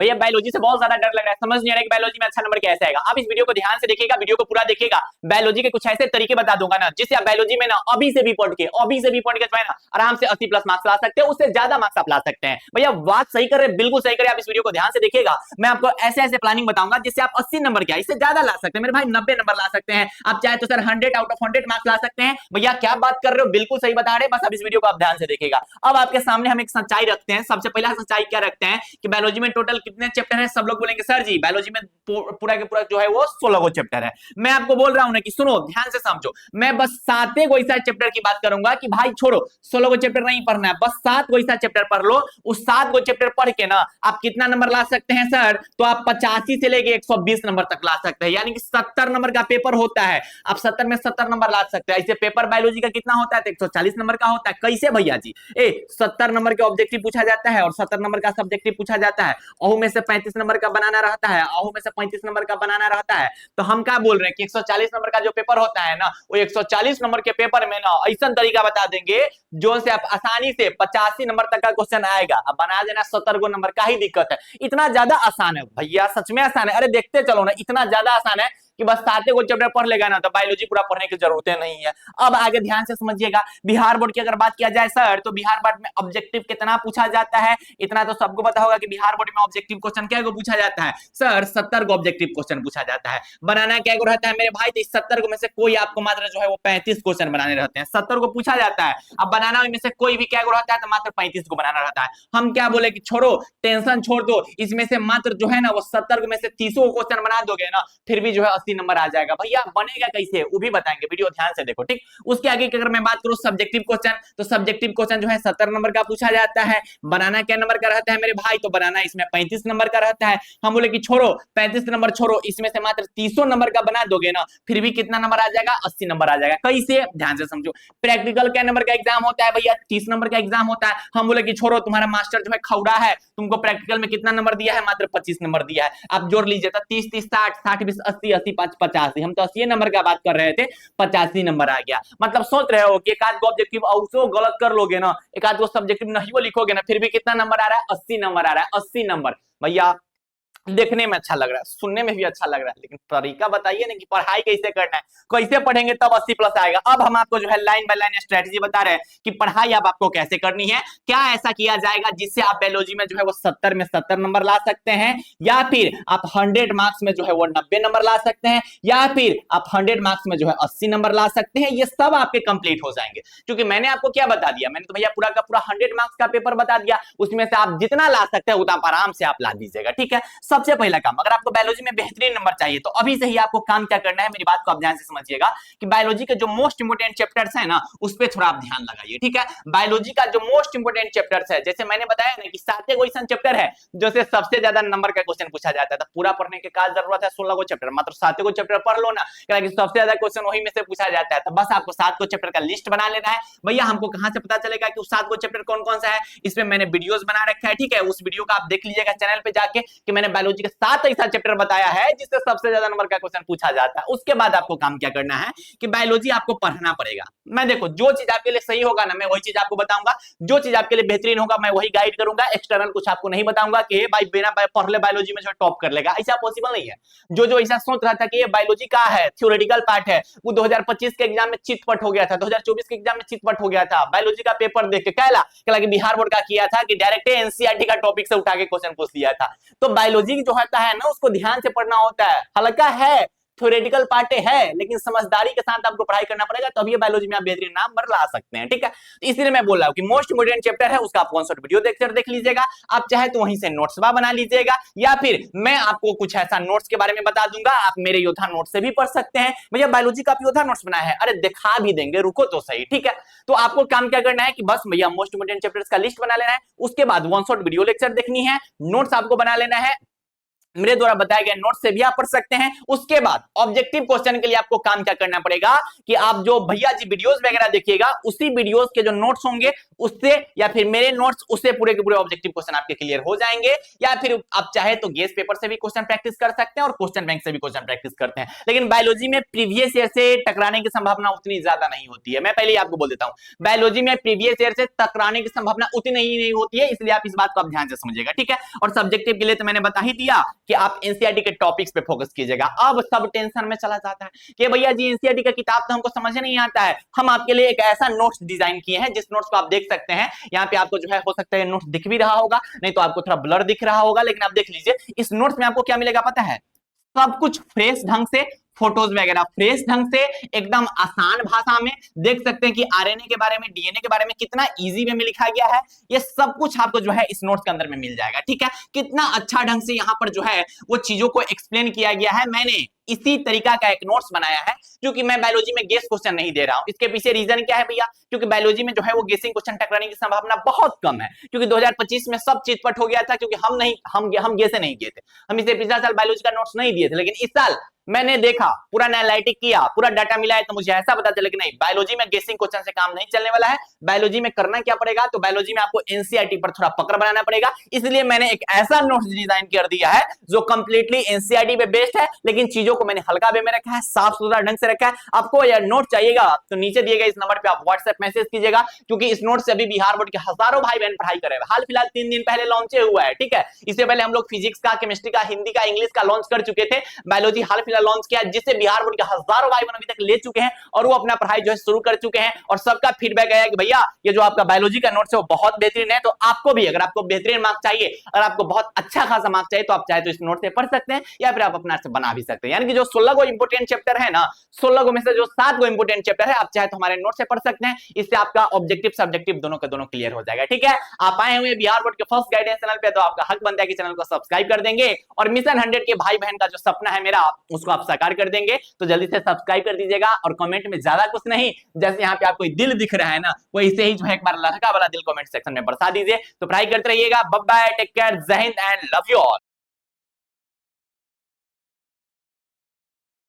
भैया बायोलॉजी से बहुत ज्यादा डर लग रहा है, समझ नहीं आ रहा है कि बायोलॉजी में अच्छा नंबर कैसे आएगा। आप इस वीडियो को ध्यान से देखिएगा, वीडियो को पूरा देखिएगा, बायोलॉजी के कुछ ऐसे तरीके बता दूंगा ना जिससे आप बायोलॉजी में ना अभी से भी पढ़ के जो है ना आराम से 80 प्लस मार्क्स ला सकते हैं, उससे ज्यादा मार्क्स आप ला सकते हैं। भैया बात सही कर रहे हैं, बिल्कुल सही कर रहे हैं। आप इस वीडियो को ध्यान से देखिएगा, मैं आपको ऐसे ऐसे प्लानिंग बताऊंगा जिससे आप 80 नंबर क्या इससे ज्यादा ला सकते हैं मेरे भाई, 90 नंबर ला सकते हैं। आप चाहे तो सर 100 आउट ऑफ 100 मार्क्स ला सकते हैं। भैया क्या बात कर रहे हो, बिल्कुल सही बता रहे हैं। बस अब इस वीडियो को आप ध्यान से देखिएगा। अब आपके सामने हम एक सच्चाई रखते हैं। सबसे पहला सच्चाई क्या रखते हैं कि बायोलॉजी में टोटल कितने चैप्टर है। सब लोग बोलेंगे सर जी बायोलॉजी में पूरा के पूरा जो है वो 16 गो चैप्टर है। मैं आपको बोल रहा हूं ना कि सुनो ध्यान से समझो, मैं बस 7 गो ऐसा चैप्टर की बात करूंगा कि भाई छोड़ो 16 गो चैप्टर नहीं पढ़ना है, बस 7 गो ऐसा चैप्टर पढ़ लो। उस 7 गो चैप्टर पढ़ के ना आप कितना नंबर ला सकते हैं सर, तो आप 85 से लेके 120 नंबर तक ला सकते हैं। यानी कि 70 नंबर का पेपर होता है, आप 70 में 70 नंबर ला सकते हैं। ऐसे पेपर बायोलॉजी का कितना होता है, तो 140 नंबर का होता है। कैसे भैया जी, 70 नंबर के ऑब्जेक्टिव पूछा जाता है और 70 नंबर का सब्जेक्टिव पूछा जाता है, अहू में से 35 नंबर का बनाना रहता है, अहू में से 35 नंबर का बनाना रहता है। तो हम क्या बोल रहे हैं कि 140 नंबर का जो पेपर होता है ना, वो 140 नंबर के पेपर में ना ऐसा तरीका बता देंगे जो से आप आसानी से 85 नंबर तक का क्वेश्चन आएगा। अब बना देना 70 गो नंबर का ही दिक्कत है, इतना ज्यादा आसान है भैया, सच में आसान है। अरे देखते चलो ना, इतना ज्यादा आसान है कि बस 7 गो चैप्टर पढ़ लेगा ना तो बायोलॉजी पूरा पढ़ने की जरूरत नहीं है। अब आगे ध्यान से समझिएगा, बिहार बोर्ड की अगर बात किया जाए सर, तो बिहार बोर्ड में ऑब्जेक्टिव कितना पूछा जाता है, इतना तो सबको पता होगा कि बिहार बोर्ड में ऑब्जेक्टिव क्वेश्चन क्या पूछा जाता है सर, 70 गो ऑब्जेक्टिव क्वेश्चन पूछा जाता है। बनाना क्या रहता है मेरे भाई, तो इस 70 गो में से कोई आपको मात्र जो है वो 35 क्वेश्चन बनाने रहते हैं। 70 को पूछा जाता है, अब बनाना में से कोई भी क्या रहता है तो मात्र 35 को बनाना रहता है। हम क्या बोले कि छोड़ो टेंशन छोड़ दो, इसमें से मात्र जो है ना वो 70 में से 30 क्वेश्चन बना दोगे ना, फिर भी जो है 80 नंबर आ जाएगा। भैया बनेगा कैसे वो भी बताएंगे, वीडियो ध्यान से देखो ठीक। उसके आगे अगर मैं बात करूं सब्जेक्टिव क्वेश्चन, तो सब्जेक्टिव क्वेश्चन जो है 70 नंबर का पूछा जाता है। बनाना क्या नंबर का रहता है मेरे भाई, तो बनाना इसमें 35 नंबर का रहता है। हम बोले कि छोड़ो 35 नंबर छोड़ो, इसमें से मात्र 30 नंबर का बना दोगे ना, फिर भी कितना नंबर आ जाएगा, 80 नंबर आ जाएगा। कैसे, ध्यान से समझो। प्रैक्टिकल क्या नंबर का एग्जाम होता है भैया, 30 नंबर का एग्जाम होता है। हम बोले कि छोड़ो तुम्हारा मास्टर जो है खौड़ा है, तुमको प्रैक्टिकल में कितना नंबर दिया है, मात्र 25 नंबर दिया है। आप जोड़ लीजिए, 30 30 60 60 20 80 80 5 85, हम तो 80 नंबर का बात कर रहे थे, 85 नंबर आ गया। मतलब सोच रहे हो कि एक आध गो ऑब्जेक्टिव औसो गलत कर लोगे ना, एक आध गो सब्जेक्टिव नहीं वो लिखोगे ना, फिर भी कितना नंबर आ रहा है, 80 नंबर आ रहा है। 80 नंबर भैया देखने में अच्छा लग रहा है, सुनने में भी अच्छा लग रहा है, लेकिन तरीका बताइए ना कि पढ़ाई कैसे करना है, कैसे पढ़ेंगे तब 80 प्लस आएगा। अब हम आपको जो है लाइन बाय लाइन स्ट्रेटजी बता रहे हैं कि पढ़ाई अब आपको कैसे करनी है, क्या ऐसा किया जाएगा जिससे आप बायोलॉजी में जो है वो 70 में 70 नंबर ला सकते हैं, या फिर आप 100 मार्क्स में जो है वो 90 नंबर ला सकते हैं, या फिर आप 100 मार्क्स में जो है 80 नंबर ला सकते हैं। ये सब आपके कंप्लीट हो जाएंगे, क्योंकि मैंने आपको क्या बता दिया, मैंने तो भैया पूरा का पूरा 100 मार्क्स का पेपर बता दिया, उसमें से आप जितना ला सकते हैं उतना आराम से आप ला दीजिएगा। ठीक है, सबसे पहला काम, अगर आपको बायोलॉजी में बेहतरीन नंबर चाहिए तो अभी से ही आपको काम क्या करना है, मेरी बात को आप ध्यान से समझिएगा कि बायोलॉजी के जो मोस्ट इंपोर्टेंट चैप्टर्स है ना उस पे थोड़ा आप ध्यान लगाइए। ठीक है, बायोलॉजी का जो मोस्ट इंपोर्टेंट चैप्टर्स है, जैसे मैंने बताया ना कि 7 क्वेश्चन चैप्टर है जो से सबसे ज्यादा नंबर का क्वेश्चन पूछा जाता है, तो पूरा पढ़ने के का जरूरत है, 16 को चैप्टर, मात्र 7 को चैप्टर पढ़ लो ना, क्योंकि सबसे ज्यादा क्वेश्चन वही में से पूछा जाता है। तो बस आपको 7 को चैप्टर का लिस्ट बना लेना है। भैया हमको कहां से पता चलेगा कि उस 7 को चैप्टर कौन कौन सा है, इसमें मैंने वीडियोस बना रखा है। ठीक है, उस वीडियो का आप देख लीजिएगा चैनल पे जाके कि मैंने बायोलॉजी के 7 ऐसा चैप्टर बताया है जिससे सबसे ज्यादा नंबर का क्वेश्चन पूछा जाता है। उसके बाद आपको काम क्या करना है कि बायोलॉजी आपको पढ़ना पड़ेगा। मैं देखो जो चीज आपके लिए सही होगा ना मैं वही चीज आपको बताऊंगा, जो चीज आपके लिए बेहतरीन होगा मैं वही गाइड करूंगा, एक्सटर्नल कुछ आपको नहीं बताऊंगा कि भाई बिना पढ़ ले बायोलॉजी में जो टॉप कर लेगा, ऐसा पॉसिबल नहीं है। जो जो ऐसा सोच रहा था कि ये बायोलॉजी का है थ्योरेटिकल पार्ट है, वो 2025 के एग्जाम में चितपट हो गया था, 2024 के एग्जाम में चितपट हो गया था। बायोलॉजी का पेपर देख के कहला कि बिहार बोर्ड का किया था कि डायरेक्ट एनसीईआरटी का टॉपिक से उठा के क्वेश्चन पूछ लिया था। तो बायोलॉजी जो होता है ना उसको ध्यान से पढ़ना होता है, हल्का है, थ्योरेटिकल पार्ट है, लेकिन समझदारी के साथ आपको पढ़ाई करना पड़ेगा, तभी बायोलॉजी में आप बेहतरीन नंबर ला सकते हैं। ठीक है, इसलिए मैं बोल रहा हूं कि मोस्ट इंपोर्टेंट चैप्टर है उसका आप 1 शॉट वीडियो देख लीजिएगा। आप चाहे तो वहीं से नोट्स बना लीजिएगा, या फिर मैं आपको कुछ ऐसा नोट्स के बारे में बता दूंगा, आप मेरे योद्धा नोट्स से भी पढ़ सकते हैं। भैया बायोलॉजी का योद्धा नोट्स बनाया है, अरे दिखा भी देंगे, रुको तो सही। ठीक है, तो आपको काम क्या करना है कि बस भैया मोस्ट इंपोर्टेंट चैप्टर्स का लिस्ट बना लेना है, उसके बाद 1 शॉट वीडियो लेक्चर देखनी है, नोट्स आपको बना लेना है, मेरे द्वारा बताए गए नोट से भी आप पढ़ सकते हैं। उसके बाद ऑब्जेक्टिव क्वेश्चन के लिए आपको काम क्या करना पड़ेगा कि आप जो भैया जी वीडियोस वगैरह देखिएगा, उसी वीडियोस के जो नोट्स होंगे उससे या फिर मेरे नोट्स उससे पूरे के पूरे ऑब्जेक्टिव क्वेश्चन आपके क्लियर हो जाएंगे। या फिर आप चाहे तो गेस पेपर से भी क्वेश्चन प्रैक्टिस कर सकते हैं और क्वेश्चन बैंक से भी क्वेश्चन प्रैक्टिस करते हैं। लेकिन बायोलॉजी में प्रीवियस ईयर से टकराने की संभावना उतनी ज्यादा नहीं होती है। मैं पहले ही आपको बोल देता हूं, बायोलॉजी में प्रीवियस ईयर से टकराने की संभावना उतनी ही नहीं होती है, इसलिए आप इस बात को आप ध्यान से समझिएगा, ठीक है। और सब्जेक्टिव के लिए तो मैंने बता ही दिया कि आप एनसीईआरटी के टॉपिक्स पे फोकस कीजिएगा। अब सब टेंशन में चला जाता है कि भैया जी एनसीईआरटी का किताब तो हमको समझ नहीं आता है। हम आपके लिए एक ऐसा नोट्स डिजाइन किए हैं जिस नोट्स को आप देख सकते हैं। यहाँ पे आपको जो है हो सकता है नोट्स दिख भी रहा होगा, नहीं तो आपको थोड़ा ब्लर दिख रहा होगा, लेकिन आप देख लीजिए इस नोट्स में आपको क्या मिलेगा पता है, सब कुछ फ्रेश ढंग से, फोटोज वगैरह फ्रेश ढंग से, एकदम आसान भाषा में देख सकते हैं कि आरएनए के बारे में, डीएनए के बारे में कितना इजी वे में लिखा गया है। ये सब कुछ आपको जो है इस नोट्स के अंदर में मिल जाएगा, ठीक है। कितना अच्छा ढंग से यहाँ पर जो है वो चीजों को एक्सप्लेन किया गया है। मैंने इसी तरीका का एक नोट्स बनाया है, क्योंकि मैं बायोलॉजी में गेस क्वेश्चन नहीं दे रहा हूं। इसके पीछे रीजन क्या है भैया, क्योंकि बायोलॉजी में जो है वो गेसिंग क्वेश्चन टकराने की संभावना बहुत कम है, क्योंकि 2025 में सब चितपट हो गया था, क्योंकि हम गेसे नहीं किए थे। हम इसे पिछला साल बायोलॉजी का नोट्स नहीं दिए थे, लेकिन इस साल मैंने देखा, पूरा एनालिटिक किया, पूरा डाटा मिला है, तो मुझे ऐसा पता चला कि नहीं, बायोलॉजी में गेसिंग क्वेश्चन से काम नहीं चलने वाला है। बायोलॉजी में करना क्या पड़ेगा, तो बायोलॉजी में आपको एनसीईआरटी पर थोड़ा पकड़ बनाना पड़ेगा। इसलिए मैंने एक ऐसा नोट्स डिजाइन कर दिया है जो कंप्लीटली एनसीईआरटी पे बेस्ड है, लेकिन चीजों को मैंने हल्का वे में रखा है, साफ सुथरा ढंग से रखा है। आपको यह नोट चाहिएगा तो नीचे दिए गए इस नंबर पे आप व्हाट्सएप मैसेज कीजिएगा, क्योंकि इस नोट से अभी बिहार बोर्ड के हजारों भाई बहन पढ़ाई कर रहे हैं। हाल फिलहाल 3 दिन पहले लॉन्च हुआ है, ठीक है। इससे पहले हम लोग फिजिक्स का, केमिस्ट्री का, हिंदी का, इंग्लिश का लॉन्च कर चुके थे। बायोलॉजी हाल फिलहाल लॉन्च किया, जिससे बिहार बोर्ड के हजारों भाई बहन अभी तक ले चुके हैं और वो अपना पढ़ाई जो है शुरू कर चुके हैं। और सबका फीडबैक आया कि भैया ये जो आपका बायोलॉजी का नोट्स है वो बहुत बेहतरीन है। तो आपको भी, अगर आपको बेहतरीन मार्क्स चाहिए, अगर आपको बहुत अच्छा खासा मार्क्स चाहिए, तो आप चाहे तो इस नोट से पढ़ सकते हैं या फिर आप अपना से बना भी सकते हैं। यानी कि जो 16 गो इंपोर्टेंट चैप्टर है ना, 16 गो में से जो 7 गो इंपोर्टेंट चैप्टर है, आप चाहे तो हमारे नोट से पढ़ सकते हैं। इससे आपका ऑब्जेक्टिव सब्जेक्टिव दोनों के दोनों क्लियर हो जाएगा, ठीक है। आप आए हुए बिहार बोर्ड के फर्स्ट गाइडेंस चैनल पे, तो आपका हक बनता है कि चैनल को सब्सक्राइब कर देंगे और मिशन 100 के भाई बहन का जो सपना है मेरा, उसको आप साकार कर देंगे। तो जल्दी से सब्सक्राइब कर दीजिएगा और कमेंट में ज्यादा कुछ नहीं, जैसे यहाँ पे आपको दिल दिख रहा है ना, वो इसे ही जो है एक बार लड़का वाला दिल कमेंट सेक्शन में बरसा दीजिए। तो पढ़ाई करते रहिएगा। बाय बाय, टेक केयर, जय Hind and love you all.